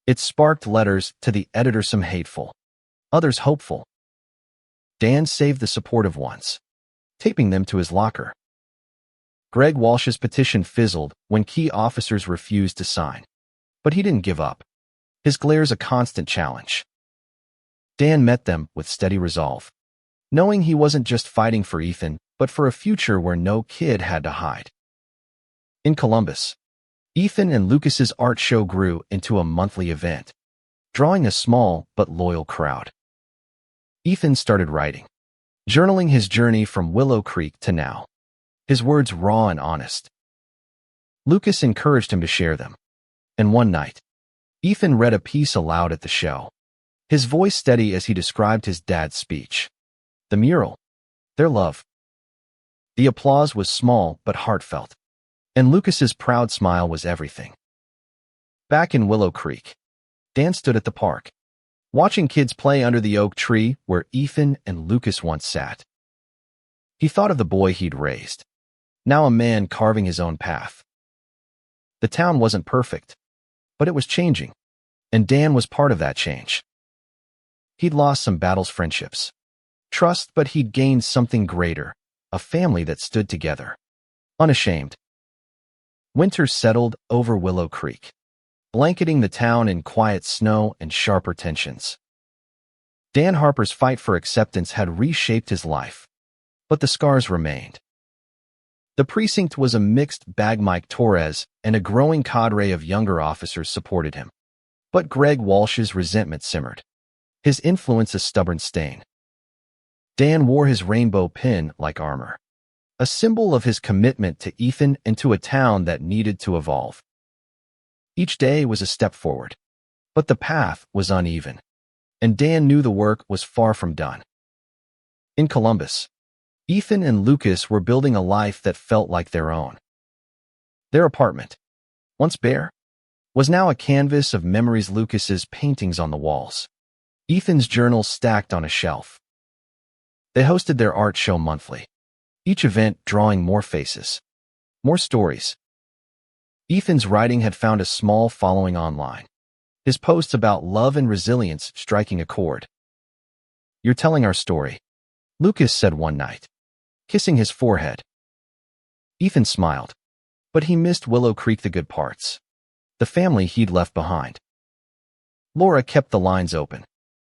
It sparked letters to the editor, some hateful, others hopeful. Dan saved the supportive ones, taping them to his locker. Greg Walsh's petition fizzled when key officers refused to sign, but he didn't give up. His glare's a constant challenge. Dan met them with steady resolve, knowing he wasn't just fighting for Ethan, but for a future where no kid had to hide. In Columbus, Ethan and Lucas's art show grew into a monthly event, drawing a small but loyal crowd. Ethan started writing, journaling his journey from Willow Creek to now, his words raw and honest. Lucas encouraged him to share them, and one night, Ethan read a piece aloud at the show, his voice steady as he described his dad's speech. The mural, their love. The applause was small but heartfelt, and Lucas's proud smile was everything. Back in Willow Creek, Dan stood at the park, watching kids play under the oak tree where Ethan and Lucas once sat. He thought of the boy he'd raised, now a man carving his own path. The town wasn't perfect, but it was changing, and Dan was part of that change. He'd lost some battles, friendships, trust, but he'd gained something greater, a family that stood together, unashamed. Winter settled over Willow Creek, blanketing the town in quiet snow and sharper tensions. Dan Harper's fight for acceptance had reshaped his life, but the scars remained. The precinct was a mixed bag. Mike Torres and a growing cadre of younger officers supported him, but Greg Walsh's resentment simmered, his influence a stubborn stain. Dan wore his rainbow pin like armor, a symbol of his commitment to Ethan and to a town that needed to evolve. Each day was a step forward, but the path was uneven, and Dan knew the work was far from done. In Columbus, Ethan and Lucas were building a life that felt like their own. Their apartment, once bare, was now a canvas of memories. Lucas's paintings on the walls, Ethan's journals stacked on a shelf. They hosted their art show monthly, each event drawing more faces, more stories. Ethan's writing had found a small following online, his posts about love and resilience striking a chord. "You're telling our story," Lucas said one night, kissing his forehead. Ethan smiled, but he missed Willow Creek, the good parts, the family he'd left behind. Laura kept the lines open,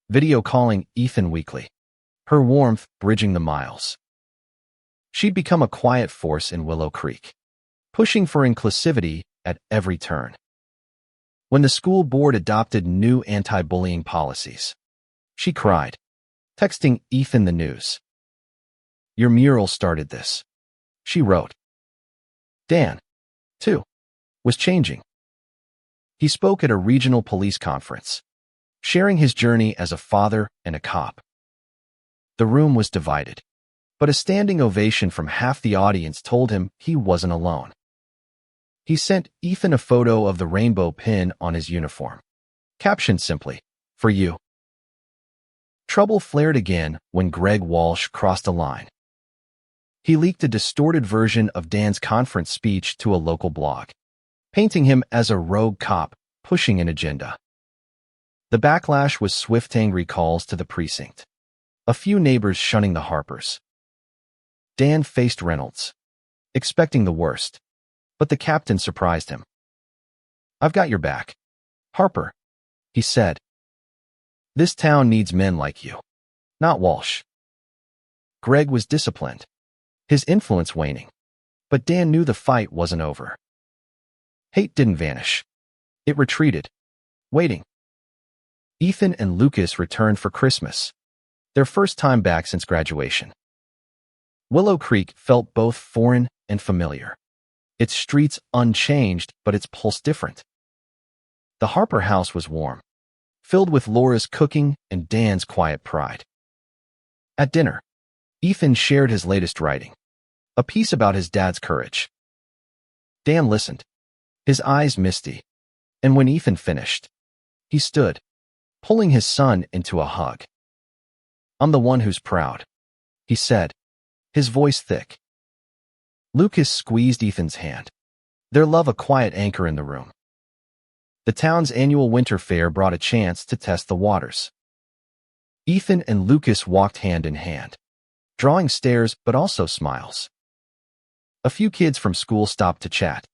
video calling Ethan weekly, her warmth bridging the miles. She'd become a quiet force in Willow Creek, pushing for inclusivity at every turn. When the school board adopted new anti-bullying policies, she cried, texting Ethan the news. "Your mural started this," she wrote. Dan, too, was changing. He spoke at a regional police conference, sharing his journey as a father and a cop. The room was divided, but a standing ovation from half the audience told him he wasn't alone. He sent Ethan a photo of the rainbow pin on his uniform, captioned simply, "For you." Trouble flared again when Greg Walsh crossed a line. He leaked a distorted version of Dan's conference speech to a local blog, painting him as a rogue cop pushing an agenda. The backlash was swift. Angry calls to the precinct, a few neighbors shunning the Harpers. Dan faced Reynolds, expecting the worst, but the captain surprised him. "I've got your back, Harper," he said. "This town needs men like you, not Walsh." Greg was disciplined, his influence waning, but Dan knew the fight wasn't over. Hate didn't vanish. It retreated, waiting. Ethan and Lucas returned for Christmas, their first time back since graduation. Willow Creek felt both foreign and familiar. its streets unchanged, but its pulse different. The Harper house was warm, filled with Laura's cooking and Dan's quiet pride. At dinner, Ethan shared his latest writing, a piece about his dad's courage. Dan listened, his eyes misty, and when Ethan finished, he stood, pulling his son into a hug. "I'm the one who's proud," he said, his voice thick. Lucas squeezed Ethan's hand, their love a quiet anchor in the room. The town's annual winter fair brought a chance to test the waters. Ethan and Lucas walked hand in hand, drawing stares but also smiles. A few kids from school stopped to chat,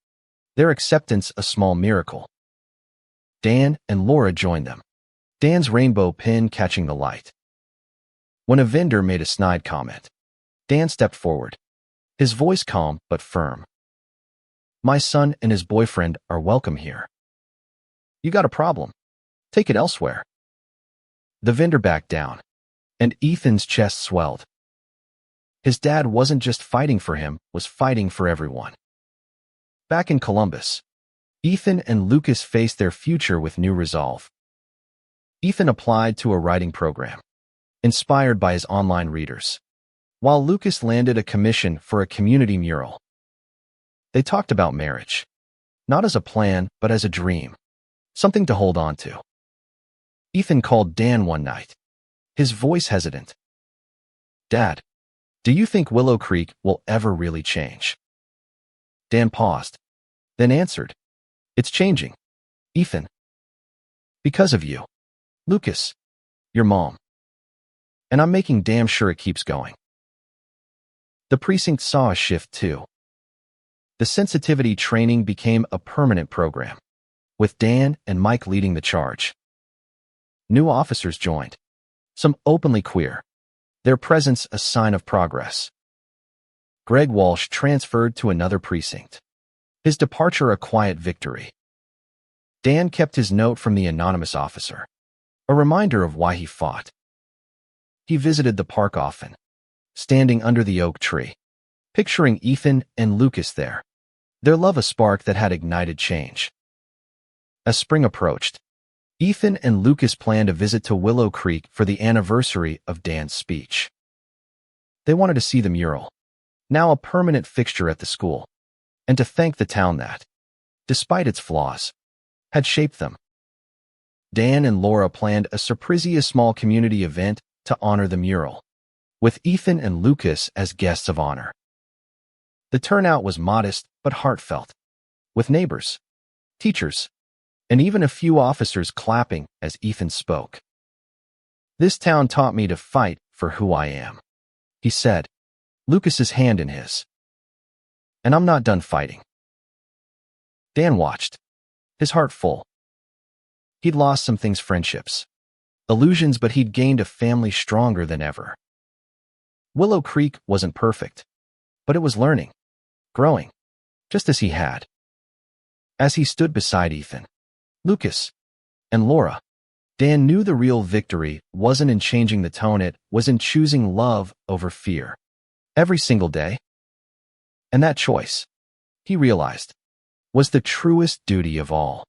their acceptance a small miracle. Dan and Laura joined them, Dan's rainbow pin catching the light. When a vendor made a snide comment, Dan stepped forward, his voice calm but firm. "My son and his boyfriend are welcome here. You got a problem? Take it elsewhere." The vendor backed down, and Ethan's chest swelled. His dad wasn't just fighting for him, was fighting for everyone. Back in Columbus, Ethan and Lucas faced their future with new resolve. Ethan applied to a writing program, inspired by his online readers, while Lucas landed a commission for a community mural. They talked about marriage, not as a plan, but as a dream, something to hold on to. Ethan called Dan one night, his voice hesitant. "Dad, do you think Willow Creek will ever really change?" Dan paused, then answered, "It's changing, Ethan. Because of you, Lucas, your mom. And I'm making damn sure it keeps going." The precinct saw a shift too. The sensitivity training became a permanent program, with Dan and Mike leading the charge. New officers joined, some openly queer, their presence a sign of progress. Greg Walsh transferred to another precinct, his departure a quiet victory. Dan kept his note from the anonymous officer, a reminder of why he fought. He visited the park often, standing under the oak tree, picturing Ethan and Lucas there, their love a spark that had ignited change. As spring approached, Ethan and Lucas planned a visit to Willow Creek for the anniversary of Dan's speech. They wanted to see the mural, now a permanent fixture at the school, and to thank the town that, despite its flaws, had shaped them. Dan and Laura planned a surprise small community event to honor the mural, with Ethan and Lucas as guests of honor. The turnout was modest but heartfelt, with neighbors, teachers, and even a few officers clapping as Ethan spoke. "This town taught me to fight for who I am," he said, Lucas's hand in his. "And I'm not done fighting." Dan watched, his heart full. He'd lost some things, friendships, illusions, but he'd gained a family stronger than ever. Willow Creek wasn't perfect, but it was learning, growing, just as he had. As he stood beside Ethan, Lucas, and Laura, Dan knew the real victory wasn't in changing the tone, it was in choosing love over fear, every single day. And that choice, he realized, was the truest duty of all.